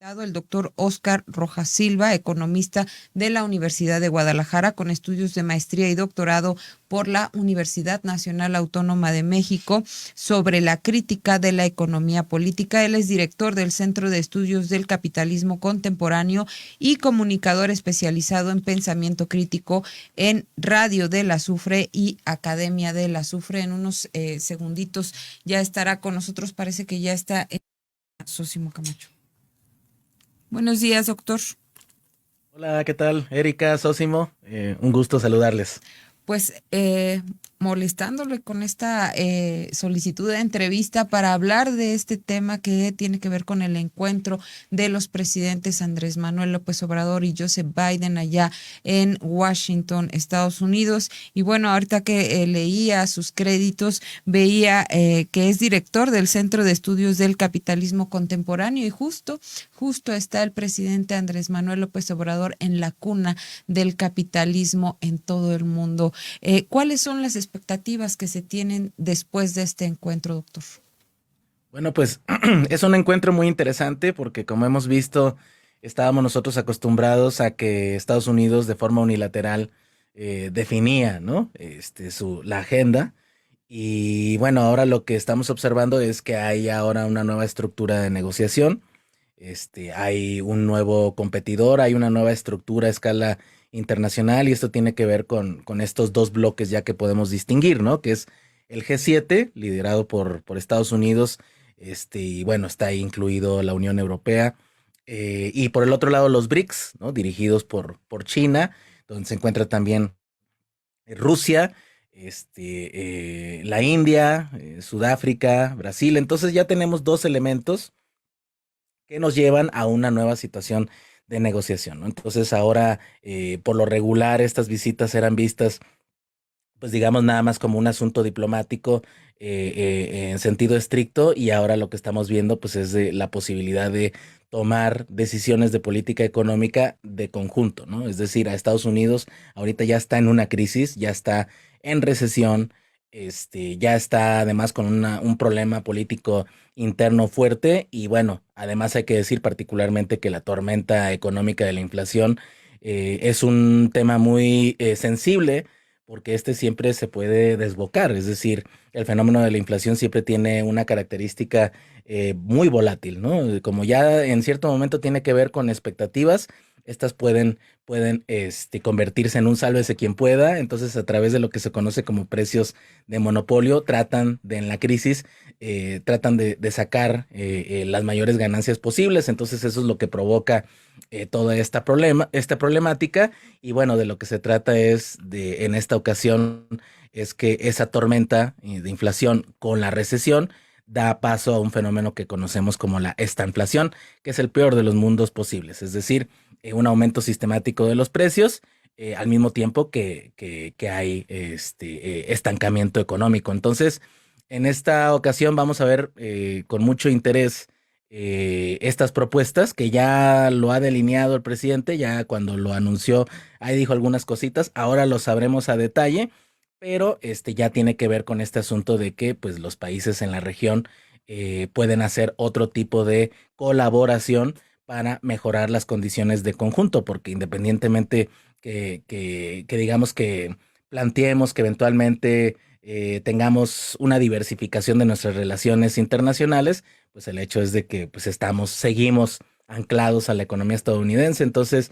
El doctor Óscar Rojas Silva, economista de la Universidad de Guadalajara, con estudios de maestría y doctorado por la Universidad Nacional Autónoma de México, sobre la crítica de la economía política. Él es director del Centro de Estudios del Capitalismo Contemporáneo y comunicador especializado en pensamiento crítico en Radio del Azufre y Academia del Azufre. En unos segunditos ya estará con nosotros, parece que ya está en Sósimo Camacho. Buenos días, doctor. Hola, ¿qué tal? Erika, Sósimo, un gusto saludarles. Pues molestándole con esta solicitud de entrevista para hablar de este tema que tiene que ver con el encuentro de los presidentes Andrés Manuel López Obrador y Joseph Biden allá en Washington, Estados Unidos. Y bueno, ahorita que leía sus créditos, veía que es director del Centro de Estudios del Capitalismo Contemporáneo y justo está el presidente Andrés Manuel López Obrador en la cuna del capitalismo en todo el mundo. ¿Cuáles son las expectativas que se tienen después de este encuentro, doctor? Bueno, pues es un encuentro muy interesante porque como hemos visto, estábamos nosotros acostumbrados a que Estados Unidos de forma unilateral definía, ¿no? La agenda. Y bueno, ahora lo que estamos observando es que hay ahora una nueva estructura de negociación. Hay un nuevo competidor, hay una nueva estructura a escala internacional y esto tiene que ver con estos dos bloques ya que podemos distinguir, ¿no? Que es el G7, liderado por Estados Unidos, y bueno, está ahí incluido la Unión Europea, y por el otro lado los BRICS, ¿no? Dirigidos por China, donde se encuentra también Rusia, la India, Sudáfrica, Brasil. Entonces ya tenemos dos elementos que nos llevan a una nueva situación de negociación, ¿no? Entonces ahora, por lo regular, estas visitas eran vistas, pues digamos, nada más como un asunto diplomático en sentido estricto, y ahora lo que estamos viendo, pues, es de la posibilidad de tomar decisiones de política económica de conjunto, ¿no? Es decir, a Estados Unidos ahorita ya está en una crisis, ya está en recesión, ya está además con un problema político interno fuerte, y bueno, además hay que decir particularmente que la tormenta económica de la inflación es un tema muy sensible porque siempre se puede desbocar, es decir, el fenómeno de la inflación siempre tiene una característica muy volátil, ¿no? Como ya en cierto momento tiene que ver con expectativas, estas pueden convertirse en un sálvese quien pueda. Entonces, a través de lo que se conoce como precios de monopolio, en la crisis, tratan de sacar las mayores ganancias posibles. Entonces, eso es lo que provoca toda esta problemática. Y bueno, de lo que se trata en esta ocasión, es que esa tormenta de inflación con la recesión da paso a un fenómeno que conocemos como la estanflación, que es el peor de los mundos posibles, es decir, un aumento sistemático de los precios, al mismo tiempo que hay estancamiento económico. Entonces, en esta ocasión vamos a ver con mucho interés estas propuestas que ya lo ha delineado el presidente, ya cuando lo anunció, ahí dijo algunas cositas, ahora lo sabremos a detalle, pero ya tiene que ver con este asunto de que pues los países en la región pueden hacer otro tipo de colaboración para mejorar las condiciones de conjunto, porque independientemente que digamos que planteemos que eventualmente tengamos una diversificación de nuestras relaciones internacionales, pues el hecho es de que pues seguimos anclados a la economía estadounidense. Entonces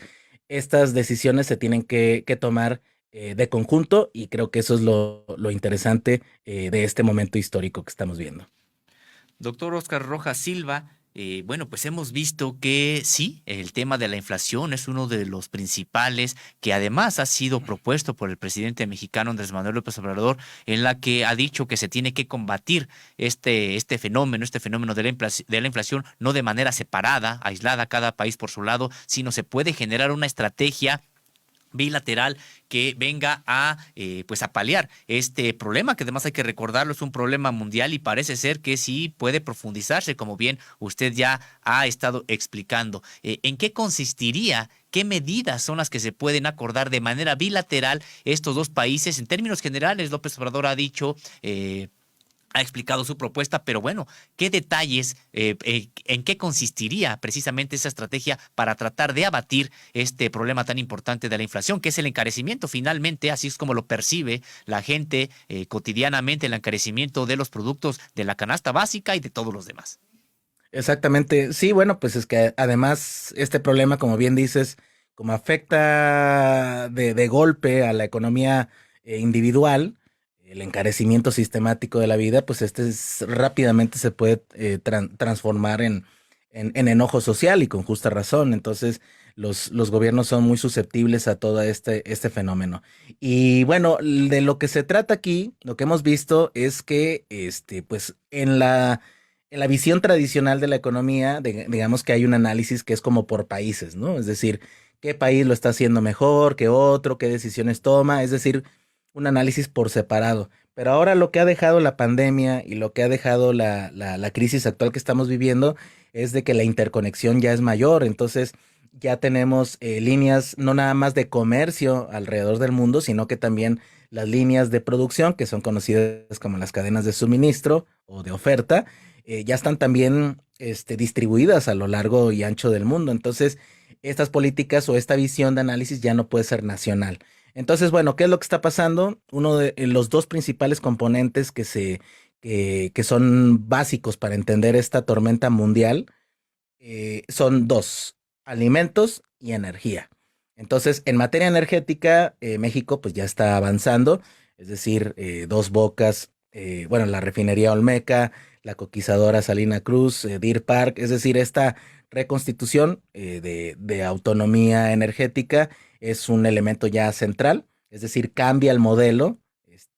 estas decisiones se tienen que tomar de conjunto, y creo que eso es lo interesante de este momento histórico que estamos viendo. Doctor Óscar Rojas Silva, bueno, pues hemos visto que sí, el tema de la inflación es uno de los principales que además ha sido propuesto por el presidente mexicano Andrés Manuel López Obrador, en la que ha dicho que se tiene que combatir este fenómeno de la inflación, no de manera separada, aislada, cada país por su lado, sino se puede generar una estrategia bilateral que venga pues a paliar este problema, que además hay que recordarlo, es un problema mundial y parece ser que sí puede profundizarse, como bien usted ya ha estado explicando. ¿En qué consistiría? ¿Qué medidas son las que se pueden acordar de manera bilateral estos dos países? En términos generales, López Obrador ha dicho ha explicado su propuesta, pero bueno, ¿qué detalles, en qué consistiría precisamente esa estrategia para tratar de abatir este problema tan importante de la inflación, que es el encarecimiento finalmente, así es como lo percibe la gente cotidianamente, el encarecimiento de los productos de la canasta básica y de todos los demás? Exactamente. Sí, bueno, pues es que además este problema, como bien dices, como afecta de golpe a la economía individual, el encarecimiento sistemático de la vida, pues rápidamente se puede transformar en enojo social y con justa razón. Entonces, los gobiernos son muy susceptibles a todo este fenómeno. Y bueno, de lo que se trata aquí, lo que hemos visto es que, pues, en la visión tradicional de la economía, digamos que hay un análisis que es como por países, ¿no? Es decir, qué país lo está haciendo mejor que otro, qué decisiones toma, es decir, un análisis por separado. Pero ahora lo que ha dejado la pandemia y lo que ha dejado la crisis actual que estamos viviendo es de que la interconexión ya es mayor. Entonces ya tenemos líneas no nada más de comercio alrededor del mundo, sino que también las líneas de producción, que son conocidas como las cadenas de suministro o de oferta, ya están también distribuidas a lo largo y ancho del mundo. Entonces, estas políticas o esta visión de análisis ya no puede ser nacional. Entonces, bueno, ¿qué es lo que está pasando? Uno de los dos principales componentes que son básicos para entender esta tormenta mundial son dos: alimentos y energía. Entonces, en materia energética, México pues ya está avanzando, es decir, Dos Bocas, bueno, la refinería Olmeca, la coquizadora Salina Cruz, Deer Park, es decir, esta reconstitución de autonomía energética es un elemento ya central, es decir, cambia el modelo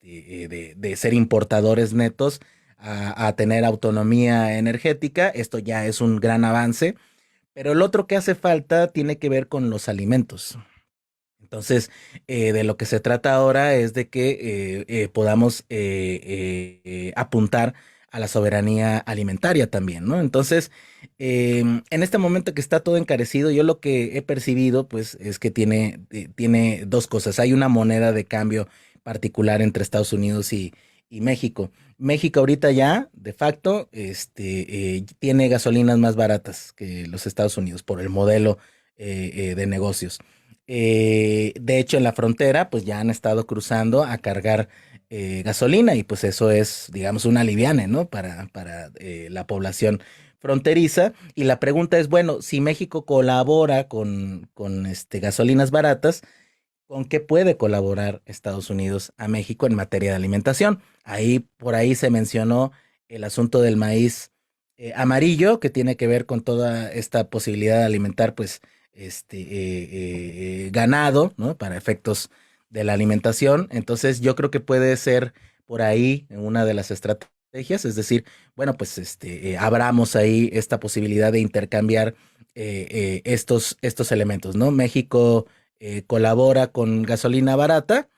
de ser importadores netos a tener autonomía energética. Esto ya es un gran avance, pero el otro que hace falta tiene que ver con los alimentos. Entonces, de lo que se trata ahora es de que podamos apuntar a la soberanía alimentaria también, ¿no? Entonces, en este momento que está todo encarecido, yo lo que he percibido, pues, es que tiene dos cosas. Hay una moneda de cambio particular entre Estados Unidos y México. México ahorita ya, de facto, tiene gasolinas más baratas que los Estados Unidos por el modelo de negocios. De hecho, en la frontera, pues ya han estado cruzando a cargar gasolina y pues eso es, digamos, un aliviane, ¿no? Para la población fronteriza. Y la pregunta es, bueno, si México colabora con gasolinas baratas, ¿con qué puede colaborar Estados Unidos a México en materia de alimentación? Por ahí se mencionó el asunto del maíz amarillo, que tiene que ver con toda esta posibilidad de alimentar, pues, ganado, ¿no? Para efectos de la alimentación. Entonces, yo creo que puede ser por ahí una de las estrategias, es decir, bueno, pues, abramos ahí esta posibilidad de intercambiar estos elementos, ¿no? México colabora con gasolina barata,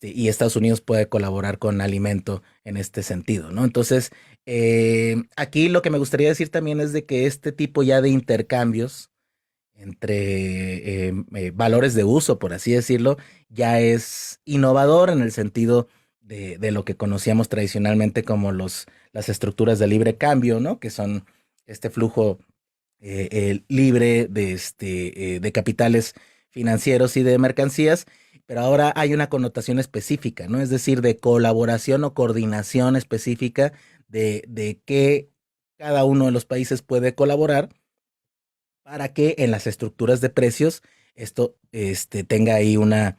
y Estados Unidos puede colaborar con alimento en este sentido, ¿no? Entonces, aquí lo que me gustaría decir también es de que este tipo ya de intercambios entre valores de uso, por así decirlo, ya es innovador en el sentido de lo que conocíamos tradicionalmente como las estructuras de libre cambio, ¿no? Que son este flujo libre de capitales financieros y de mercancías, pero ahora hay una connotación específica, ¿no? Es decir, de colaboración o coordinación específica de que cada uno de los países puede colaborar para que en las estructuras de precios esto tenga ahí una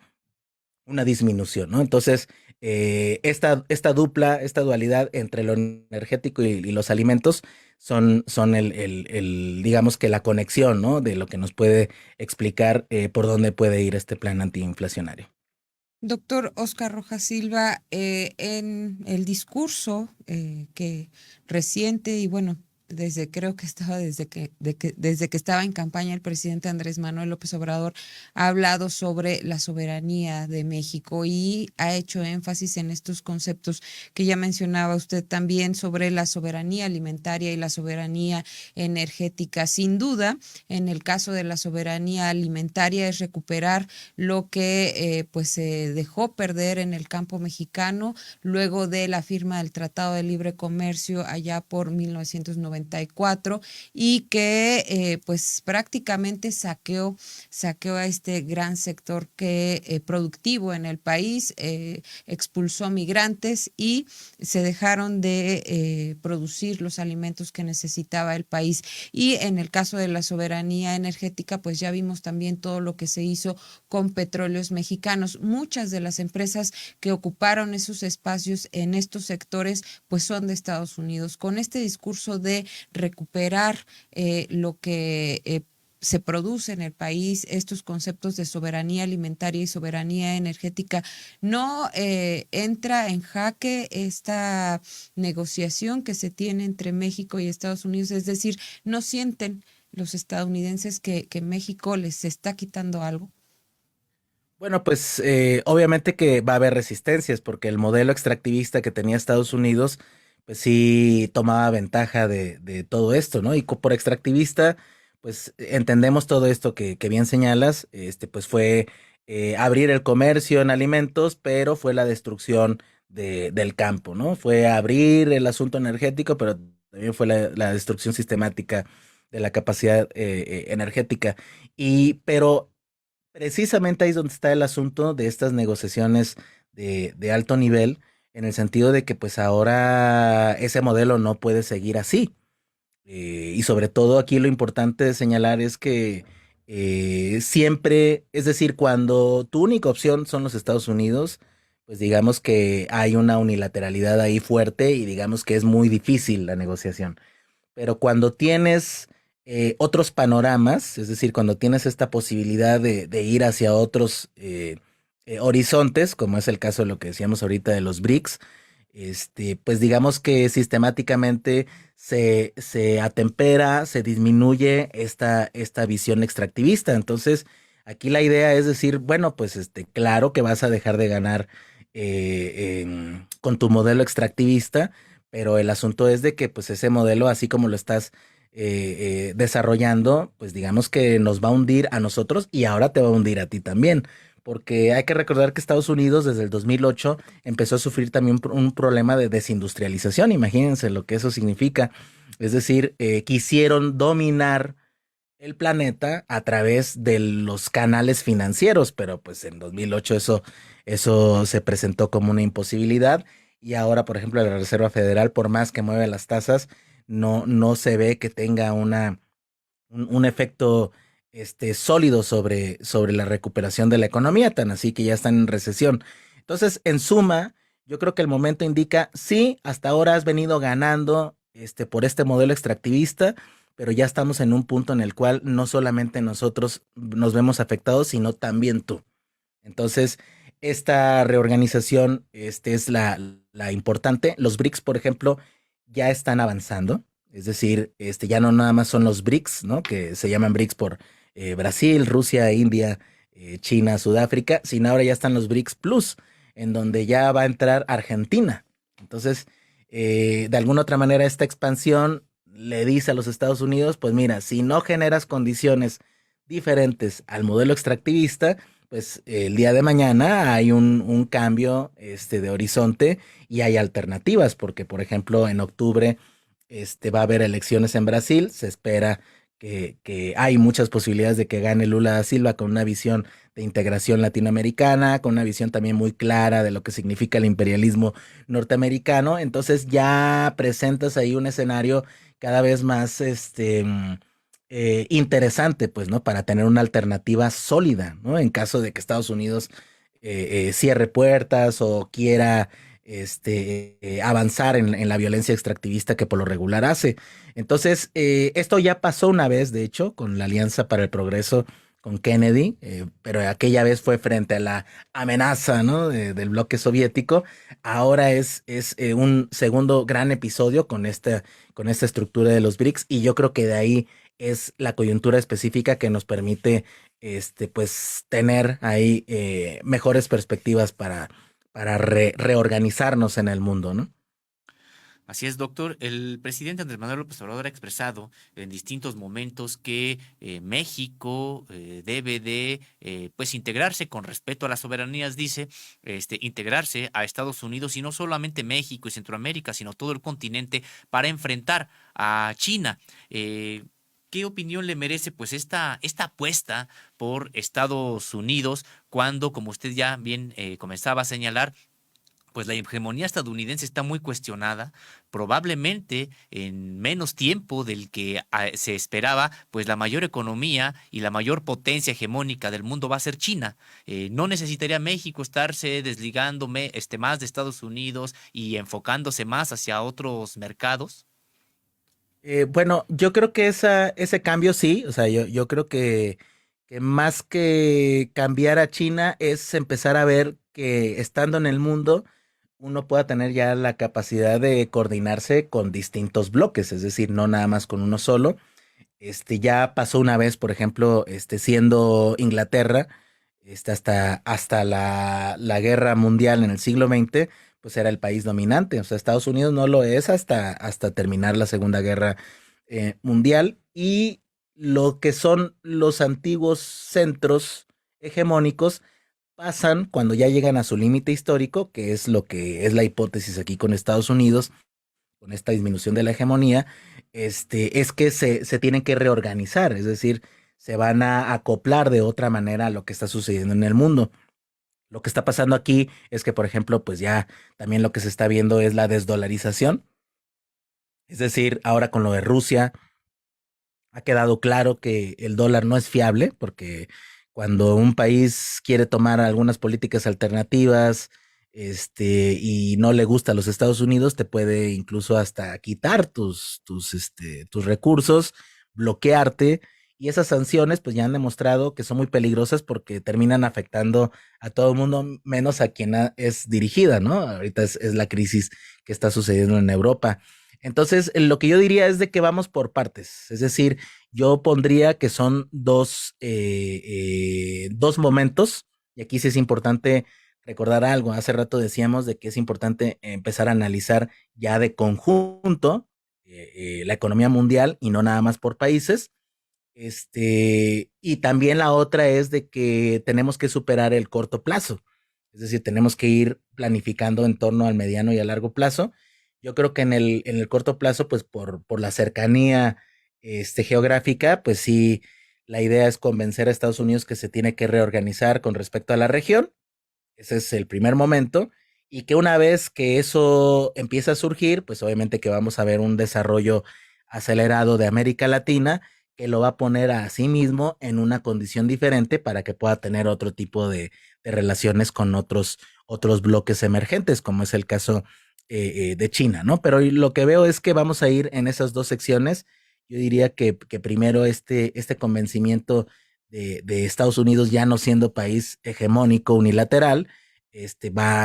disminución, ¿no? Entonces, esta dualidad entre lo energético y los alimentos son digamos que la conexión, ¿no? De lo que nos puede explicar por dónde puede ir este plan antiinflacionario. Doctor Oscar Rojas Silva, en el discurso que reciente y bueno, creo que estaba desde que estaba en campaña el presidente Andrés Manuel López Obrador, ha hablado sobre la soberanía de México y ha hecho énfasis en estos conceptos que ya mencionaba usted también sobre la soberanía alimentaria y la soberanía energética. Sin duda, en el caso de la soberanía alimentaria es recuperar lo que pues se dejó perder en el campo mexicano luego de la firma del Tratado de Libre Comercio allá por 1994 y que pues prácticamente saqueó a este gran sector productivo en el país, expulsó migrantes y se dejaron de producir los alimentos que necesitaba el país. Y en el caso de la soberanía energética, pues ya vimos también todo lo que se hizo con Petróleos Mexicanos. Muchas de las empresas que ocuparon esos espacios en estos sectores, pues son de Estados Unidos. Con este discurso de recuperar lo que se produce en el país, estos conceptos de soberanía alimentaria y soberanía energética, ¿no entra en jaque esta negociación que se tiene entre México y Estados Unidos? Es decir, ¿no sienten los estadounidenses que México les está quitando algo? Bueno, pues obviamente que va a haber resistencias porque el modelo extractivista que tenía Estados Unidos, pues sí tomaba ventaja de todo esto, ¿no? Y por extractivista, pues entendemos todo esto que bien señalas, pues fue abrir el comercio en alimentos, pero fue la destrucción del campo, ¿no? Fue abrir el asunto energético, pero también fue la destrucción sistemática de la capacidad energética. Pero precisamente ahí es donde está el asunto de estas negociaciones de alto nivel, en el sentido de que pues ahora ese modelo no puede seguir así. Y sobre todo aquí lo importante de señalar es que siempre, es decir, cuando tu única opción son los Estados Unidos, pues digamos que hay una unilateralidad ahí fuerte y digamos que es muy difícil la negociación. Pero cuando tienes otros panoramas, es decir, cuando tienes esta posibilidad de ir hacia otros horizontes, como es el caso de lo que decíamos ahorita de los BRICS, pues digamos que sistemáticamente se atempera, se disminuye esta visión extractivista. Entonces, aquí la idea es decir, bueno, pues claro que vas a dejar de ganar con tu modelo extractivista, pero el asunto es de que pues ese modelo, así como lo estás desarrollando, pues digamos que nos va a hundir a nosotros y ahora te va a hundir a ti también, porque hay que recordar que Estados Unidos desde el 2008 empezó a sufrir también un problema de desindustrialización. Imagínense lo que eso significa. Es decir, quisieron dominar el planeta a través de los canales financieros, pero pues en 2008 eso se presentó como una imposibilidad y ahora, por ejemplo, la Reserva Federal, por más que mueve las tasas, no se ve que tenga un efecto sólido sobre la recuperación de la economía, tan así que ya están en recesión. Entonces, en suma, yo creo que el momento indica, sí, hasta ahora has venido ganando por este modelo extractivista, pero ya estamos en un punto en el cual no solamente nosotros nos vemos afectados, sino también tú. Entonces, esta reorganización es la importante. Los BRICS, por ejemplo, ya están avanzando. Es decir, ya no nada más son los BRICS, ¿no? Que se llaman BRICS por Brasil, Rusia, India, China, Sudáfrica, sino ahora ya están los BRICS Plus, en donde ya va a entrar Argentina. Entonces, de alguna otra manera, esta expansión le dice a los Estados Unidos, pues mira, si no generas condiciones diferentes al modelo extractivista, pues el día de mañana hay un cambio de horizonte y hay alternativas, porque por ejemplo en octubre va a haber elecciones en Brasil, se espera que hay muchas posibilidades de que gane Lula da Silva con una visión de integración latinoamericana, con una visión también muy clara de lo que significa el imperialismo norteamericano. Entonces ya presentas ahí un escenario cada vez más interesante, pues, ¿no? Para tener una alternativa sólida, ¿no? En caso de que Estados Unidos cierre puertas o quiera avanzar en la violencia extractivista que por lo regular hace. Entonces, esto ya pasó una vez, de hecho, con la Alianza para el Progreso con Kennedy, pero aquella vez fue frente a la amenaza, ¿no? Del bloque soviético. Ahora es un segundo gran episodio con esta estructura de los BRICS, y yo creo que de ahí es la coyuntura específica que nos permite pues tener ahí mejores perspectivas para reorganizarnos en el mundo, ¿no? Así es, doctor. El presidente Andrés Manuel López Obrador ha expresado en distintos momentos que México debe de pues integrarse con respeto a las soberanías, dice, integrarse a Estados Unidos, y no solamente México y Centroamérica, sino todo el continente, para enfrentar a China. ¿Qué opinión le merece pues esta apuesta por Estados Unidos cuando, como usted ya bien comenzaba a señalar, pues la hegemonía estadounidense está muy cuestionada? Probablemente en menos tiempo del que se esperaba, pues la mayor economía y la mayor potencia hegemónica del mundo va a ser China. ¿No necesitaría México estarse desligando más de Estados Unidos y enfocándose más hacia otros mercados? Bueno, yo creo que ese cambio sí, o sea, yo creo que más que cambiar a China es empezar a ver que estando en el mundo uno pueda tener ya la capacidad de coordinarse con distintos bloques, es decir, no nada más con uno solo. Ya pasó una vez, por ejemplo, siendo Inglaterra, hasta la guerra mundial en el siglo XX, pues era el país dominante. O sea, Estados Unidos no lo es hasta terminar la Segunda Guerra Mundial. Y lo que son los antiguos centros hegemónicos pasan cuando ya llegan a su límite histórico, que es lo que es la hipótesis aquí con Estados Unidos, con esta disminución de la hegemonía, es que se tienen que reorganizar, es decir, se van a acoplar de otra manera a lo que está sucediendo en el mundo. Lo que está pasando aquí es que, por ejemplo, pues ya también lo que se está viendo es la desdolarización, es decir, ahora con lo de Rusia ha quedado claro que el dólar no es fiable, porque cuando un país quiere tomar algunas políticas alternativas, y no le gusta a los Estados Unidos, te puede incluso hasta quitar tus recursos, bloquearte, y esas sanciones pues ya han demostrado que son muy peligrosas porque terminan afectando a todo el mundo menos a quien es dirigida, ¿no? Ahorita es la crisis que está sucediendo en Europa. Entonces, lo que yo diría es de que vamos por partes, es decir, yo pondría que son dos momentos, y aquí sí es importante recordar algo. Hace rato decíamos de que es importante empezar a analizar ya de conjunto la economía mundial y no nada más por países. Y también la otra es de que tenemos que superar el corto plazo, es decir, tenemos que ir planificando en torno al mediano y a largo plazo. Yo creo que en el corto plazo, pues por la cercanía geográfica, pues sí, la idea es convencer a Estados Unidos que se tiene que reorganizar con respecto a la región. Ese es el primer momento. Y que una vez que eso empieza a surgir, pues obviamente que vamos a ver un desarrollo acelerado de América Latina, que lo va a poner a sí mismo en una condición diferente para que pueda tener otro tipo de relaciones con otros bloques emergentes, como es el caso de China, ¿no? Pero lo que veo es que vamos a ir en esas dos secciones. Yo diría que primero este convencimiento de Estados Unidos ya no siendo país hegemónico unilateral,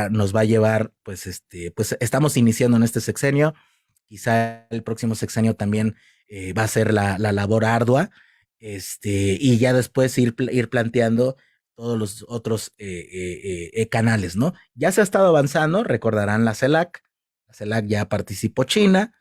nos va a llevar, pues estamos iniciando en este sexenio, quizá el próximo sexenio también va a ser la labor ardua, y ya después ir planteando todos los otros canales, ¿no? Ya se ha estado avanzando, recordarán la CELAC ya participó China,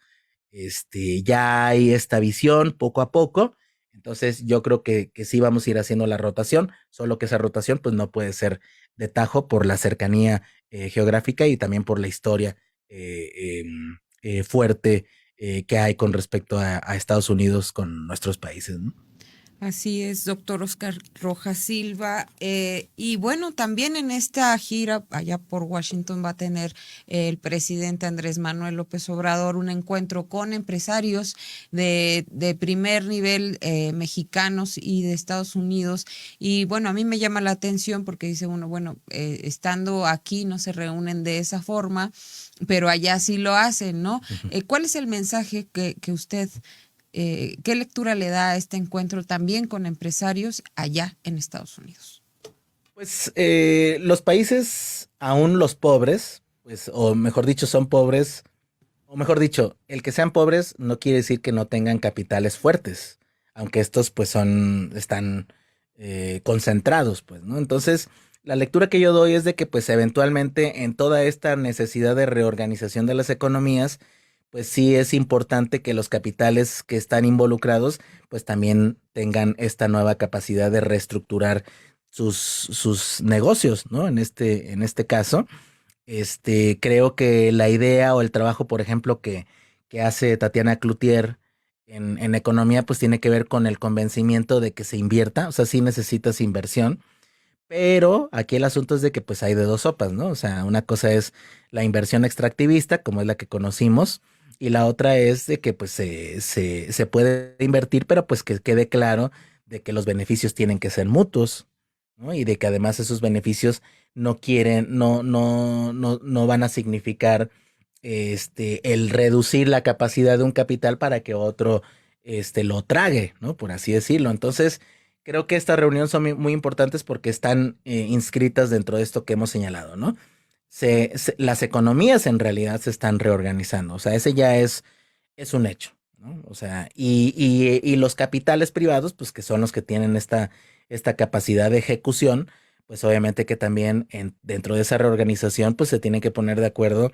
ya hay esta visión poco a poco. Entonces yo creo que sí vamos a ir haciendo la rotación, solo que esa rotación pues no puede ser de tajo por la cercanía geográfica y también por la historia fuerte que hay con respecto a Estados Unidos con nuestros países, ¿no? Así es, doctor Oscar Rojas Silva. Y bueno, también en esta gira allá por Washington va a tener el presidente Andrés Manuel López Obrador un encuentro con empresarios de primer nivel mexicanos y de Estados Unidos. Y bueno, a mí me llama la atención porque dice uno, bueno, estando aquí no se reúnen de esa forma, pero allá sí lo hacen, ¿no? ¿Cuál es el mensaje que usted ¿qué lectura le da a este encuentro también con empresarios allá en Estados Unidos? Pues los países, aún los pobres, pues, o mejor dicho, son pobres, o mejor dicho, el que sean pobres no quiere decir que no tengan capitales fuertes, aunque estos pues están concentrados, pues, ¿no? Entonces, la lectura que yo doy es de que pues eventualmente en toda esta necesidad de reorganización de las economías, pues sí es importante que los capitales que están involucrados pues también tengan esta nueva capacidad de reestructurar sus negocios, ¿no? En este caso, creo que la idea o el trabajo, por ejemplo, que hace Tatiana Cloutier en economía, pues tiene que ver con el convencimiento de que se invierta, o sea, sí necesitas inversión, pero aquí el asunto es de que pues hay de dos sopas, ¿no? O sea, una cosa es la inversión extractivista, como es la que conocimos, y la otra es de que pues se puede invertir, pero pues que quede claro de que los beneficios tienen que ser mutuos, ¿no? Y de que además esos beneficios no van a significar el reducir la capacidad de un capital para que otro lo trague, ¿no? Por así decirlo. Entonces, creo que estas reuniones son muy importantes porque están inscritas dentro de esto que hemos señalado, ¿no? Las economías en realidad se están reorganizando, o sea, ese ya es un hecho, ¿no? O sea, y los capitales privados, pues que son los que tienen esta capacidad de ejecución, pues obviamente que también dentro de esa reorganización, pues se tienen que poner de acuerdo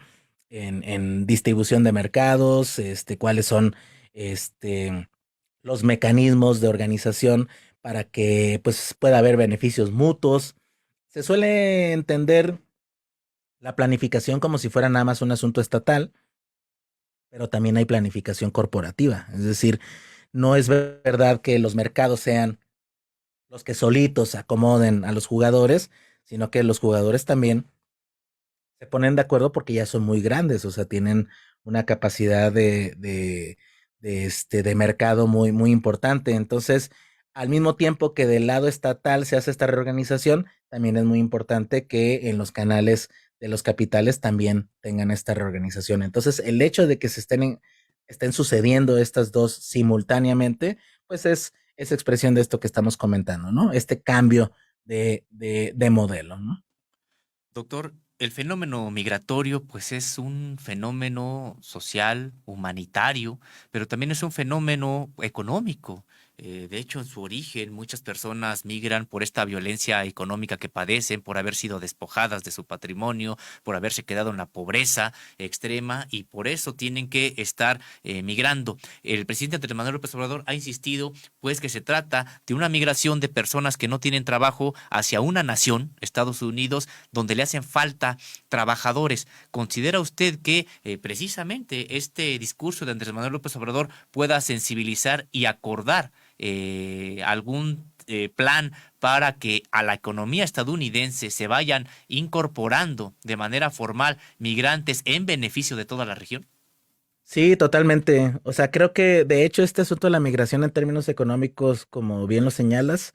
en distribución de mercados, cuáles son este, los mecanismos de organización para que pues pueda haber beneficios mutuos. Se suele entender la planificación como si fuera nada más un asunto estatal, pero también hay planificación corporativa. Es decir, no es verdad que los mercados sean los que solitos acomoden a los jugadores, sino que los jugadores también se ponen de acuerdo porque ya son muy grandes, o sea, tienen una capacidad de mercado muy importante. Entonces, al mismo tiempo que del lado estatal se hace esta reorganización, también es muy importante que en los canales de los capitales también tengan esta reorganización. Entonces, el hecho de que estén sucediendo estas dos simultáneamente, pues es expresión de esto que estamos comentando, ¿no? Este cambio de modelo, ¿no? Doctor, el fenómeno migratorio pues es un fenómeno social, humanitario, pero también es un fenómeno económico. De hecho, en su origen, muchas personas migran por esta violencia económica que padecen, por haber sido despojadas de su patrimonio, por haberse quedado en la pobreza extrema y por eso tienen que estar migrando. El presidente Andrés Manuel López Obrador ha insistido pues que se trata de una migración de personas que no tienen trabajo hacia una nación, Estados Unidos, donde le hacen falta trabajadores. ¿Considera usted que precisamente este discurso de Andrés Manuel López Obrador pueda sensibilizar y acordar algún plan para que a la economía estadounidense se vayan incorporando de manera formal migrantes en beneficio de toda la región? Sí, totalmente. O sea, creo que de hecho este asunto de la migración en términos económicos, como bien lo señalas,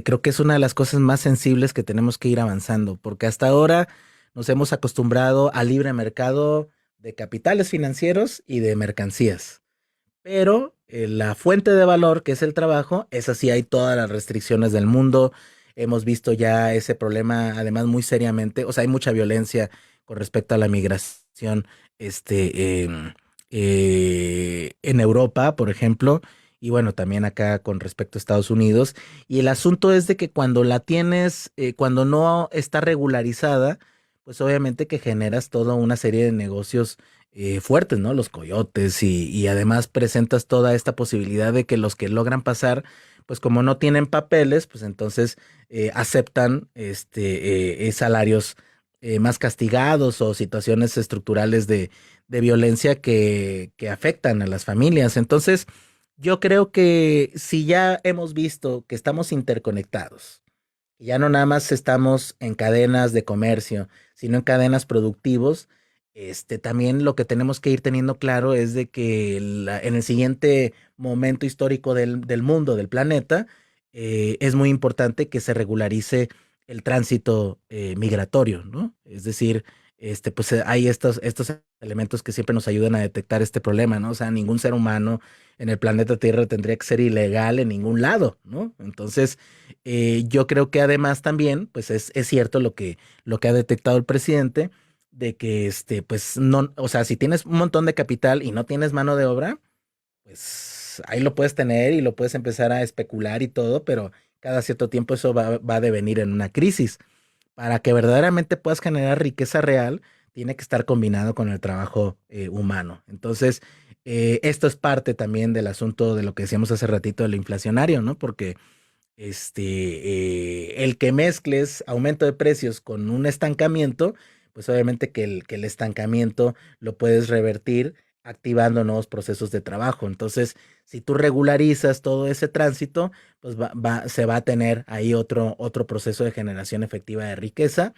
creo que es una de las cosas más sensibles que tenemos que ir avanzando, porque hasta ahora nos hemos acostumbrado al libre mercado de capitales financieros y de mercancías. Pero la fuente de valor, que es el trabajo, esa sí hay todas las restricciones del mundo. Hemos visto ya ese problema, además, muy seriamente. O sea, hay mucha violencia con respecto a la migración, en Europa, por ejemplo, y bueno, también acá con respecto a Estados Unidos. Y el asunto es de que cuando la tienes, cuando no está regularizada, pues obviamente que generas toda una serie de negocios fuertes, ¿no? Los coyotes y además presentas toda esta posibilidad de que los que logran pasar, pues como no tienen papeles, pues entonces aceptan salarios más castigados o situaciones estructurales de violencia que afectan a las familias. Entonces, yo creo que si ya hemos visto que estamos interconectados, ya no nada más estamos en cadenas de comercio, sino en cadenas productivos. También lo que tenemos que ir teniendo claro es de que en el siguiente momento histórico del mundo, del planeta, es muy importante que se regularice el tránsito migratorio, ¿no? Es decir, pues hay estos elementos que siempre nos ayudan a detectar este problema, ¿no? O sea, ningún ser humano en el planeta Tierra tendría que ser ilegal en ningún lado, ¿no? Entonces, yo creo que además también, pues es cierto lo que ha detectado el presidente, de que, pues no, o sea, si tienes un montón de capital y no tienes mano de obra, pues ahí lo puedes tener y lo puedes empezar a especular y todo, pero cada cierto tiempo eso va a devenir en una crisis. Para que verdaderamente puedas generar riqueza real, tiene que estar combinado con el trabajo humano. Entonces, esto es parte también del asunto de lo que decíamos hace ratito del inflacionario, ¿no? Porque el que mezcles aumento de precios con un estancamiento, pues obviamente que el estancamiento lo puedes revertir activando nuevos procesos de trabajo. Entonces, si tú regularizas todo ese tránsito, pues se va a tener ahí otro proceso de generación efectiva de riqueza.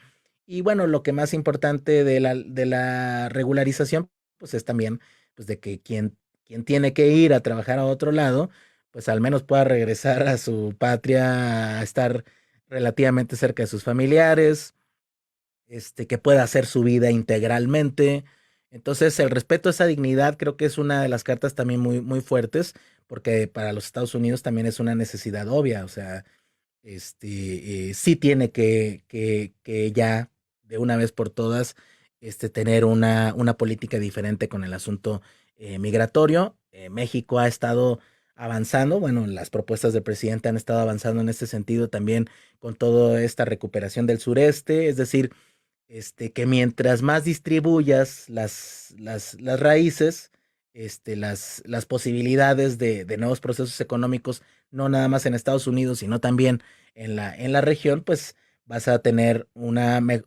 Y bueno, lo que más importante de la regularización, pues es también pues de que quien tiene que ir a trabajar a otro lado, pues al menos pueda regresar a su patria, a estar relativamente cerca de sus familiares, que pueda hacer su vida integralmente. Entonces, el respeto a esa dignidad creo que es una de las cartas también muy, muy fuertes, porque para los Estados Unidos también es una necesidad obvia, o sea, sí tiene que ya de una vez por todas tener una política diferente con el asunto migratorio. México ha estado avanzando, bueno, las propuestas del presidente han estado avanzando en este sentido también con toda esta recuperación del sureste, es decir, que mientras más distribuyas las raíces, las posibilidades de nuevos procesos económicos, no nada más en Estados Unidos, sino también en la región, pues vas a tener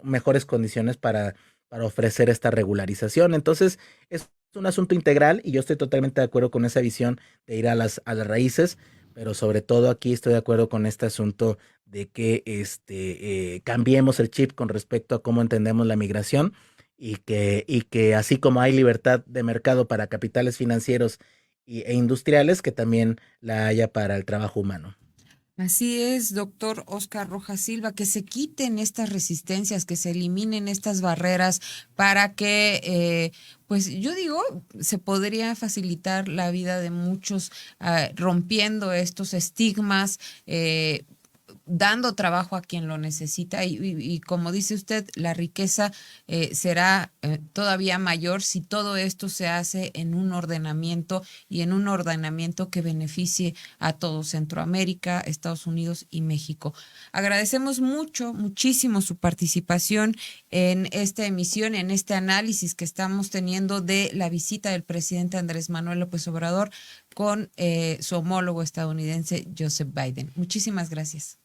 mejores condiciones para ofrecer esta regularización. Entonces, es un asunto integral y yo estoy totalmente de acuerdo con esa visión de ir a las raíces, pero sobre todo aquí estoy de acuerdo con este asunto de que cambiemos el chip con respecto a cómo entendemos la migración y que así como hay libertad de mercado para capitales financieros e industriales, que también la haya para el trabajo humano. Así es, doctor Oscar Rojas Silva, que se quiten estas resistencias, que se eliminen estas barreras para que, pues yo digo, se podría facilitar la vida de muchos, rompiendo estos estigmas, dando trabajo a quien lo necesita y como dice usted, la riqueza será todavía mayor si todo esto se hace en un ordenamiento y en un ordenamiento que beneficie a todo Centroamérica, Estados Unidos y México. Agradecemos muchísimo su participación en esta emisión, en este análisis que estamos teniendo de la visita del presidente Andrés Manuel López Obrador con su homólogo estadounidense Joseph Biden. Muchísimas gracias.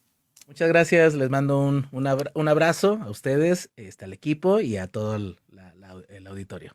Muchas gracias, les mando un abrazo a ustedes, al equipo y a todo el auditorio.